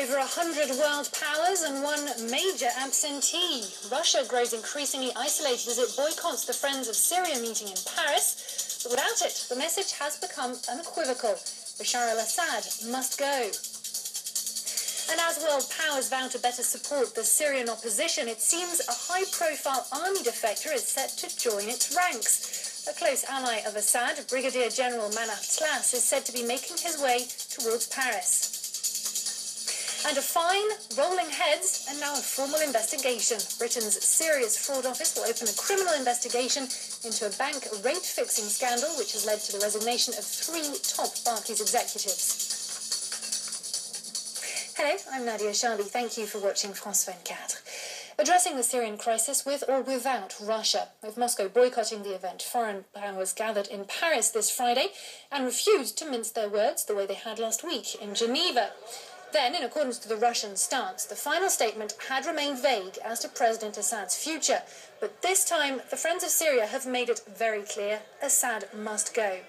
Over 100 world powers and one major absentee. Russia grows increasingly isolated as it boycotts the Friends of Syria meeting in Paris. But without it, the message has become unequivocal. Bashar al-Assad must go. And as world powers vow to better support the Syrian opposition, it seems a high-profile army defector is set to join its ranks. A close ally of Assad, Brigadier General Majid, is said to be making his way towards Paris. And a fine, rolling heads, and now a formal investigation. Britain's Serious Fraud Office will open a criminal investigation into a bank rate-fixing scandal which has led to the resignation of 3 top Barclays executives. Hello, I'm Nadia Sharbi. Thank you for watching France 24. Addressing the Syrian crisis with or without Russia, with Moscow boycotting the event, foreign powers gathered in Paris this Friday and refused to mince their words the way they had last week in Geneva. Then, in accordance to the Russian stance, the final statement had remained vague as to President Assad's future. But this time, the Friends of Syria have made it very clear Assad must go.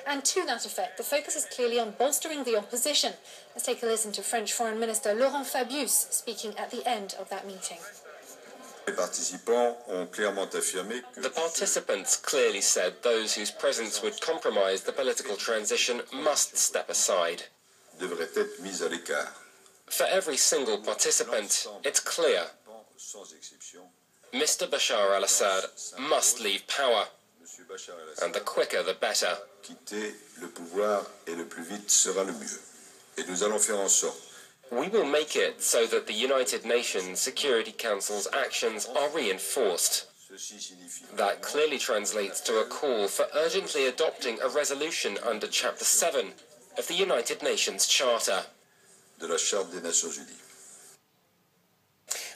And to that effect, the focus is clearly on bolstering the opposition. Let's take a listen to French Foreign Minister Laurent Fabius speaking at the end of that meeting. The participants clearly said those whose presence would compromise the political transition must step aside. For every single participant, it's clear. Mr. Bashar al-Assad must leave power, and the quicker the better. We will make it so that the United Nations Security Council's actions are reinforced. That clearly translates to a call for urgently adopting a resolution under Chapter 7 of the United Nations Charter.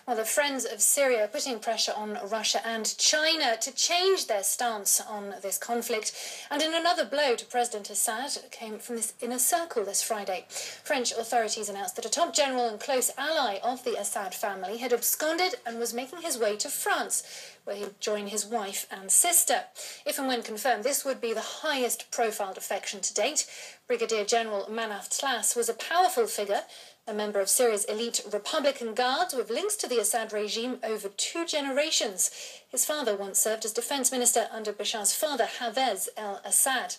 Well, the Friends of Syria are putting pressure on Russia and China to change their stance on this conflict. And in another blow to President Assad came from this inner circle this Friday. French authorities announced that a top general and close ally of the Assad family had absconded and was making his way to France, where he'd join his wife and sister. If and when confirmed, this would be the highest profile defection to date. Brigadier General Majid was a powerful figure, a member of Syria's elite Republican Guards with links to the Assad regime over 2 generations. His father once served as defense minister under Bashar's father, Hafez al-Assad.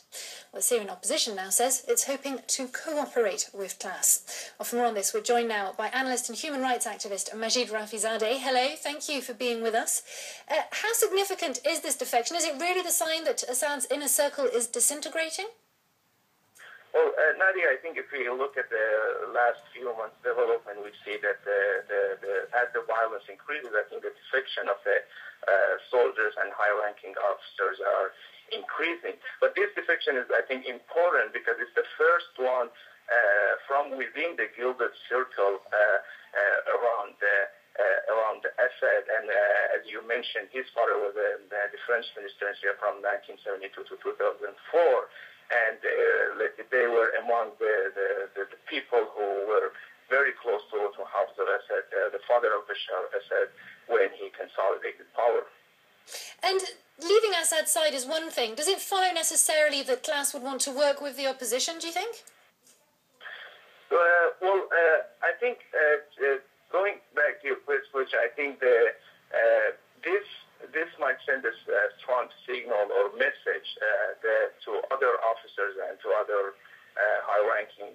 Well, the Syrian opposition now says it's hoping to cooperate with Tlass. Well, for more on this, we're joined now by analyst and human rights activist Majid Rafizadeh. Hello, thank you for being with us. How significant is this defection? Is it really the sign that Assad's inner circle is disintegrating? Well, Nadia, I think if we look at the last few months' development, we see that as the violence increases, I think the defection of the soldiers and high-ranking officers are increasing. But this defection is, I think, important because it's the first one from within the gilded circle around Assad. And as you mentioned, his father was the defense minister in Syria from 1972 to 2004. And they were among the people who were very close to Hafez al-Assad, the father of Bashar al-Assad, when he consolidated power. And leaving Assad's side is one thing. Does it follow necessarily that Tlass would want to work with the opposition, do you think? I think going back to your first question, I think this might send a strong signal or message to other officers and to other high-ranking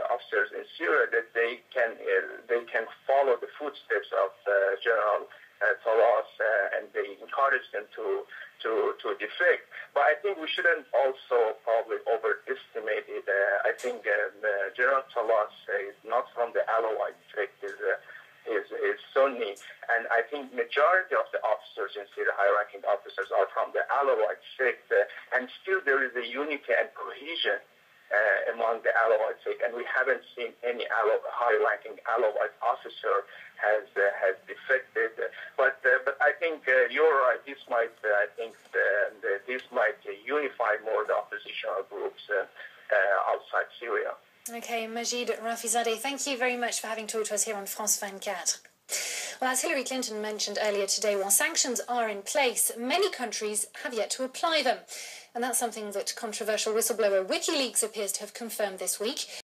officers in Syria that they can follow the footsteps of General Tlass, and they encourage them to defect. But I think we shouldn't also probably overestimate it. I think General Tlass is not from the Alawite sect. Is Sunni, and I think majority of the officers in Syria, high-ranking officers, are from the Alawite sect, and still there is a unity and cohesion among the Alawite sect, and we haven't seen any high-ranking Alawite officer has defected. But I think you're right. This might unify more the oppositional groups outside Syria. Okay, Majid Rafizadeh, thank you very much for having talked to us here on France 24. Well, as Hillary Clinton mentioned earlier today, while sanctions are in place, many countries have yet to apply them. And that's something that controversial whistleblower WikiLeaks appears to have confirmed this week.